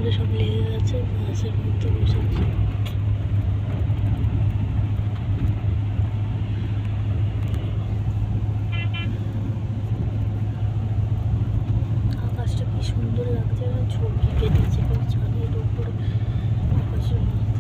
করে সব লেগে গেছে, বাসের মধ্যে বসেছি। আকাশটা কি সুন্দর লাগছে, ছবি কেটেছে ছাদের উপরে আকাশের মধ্যে।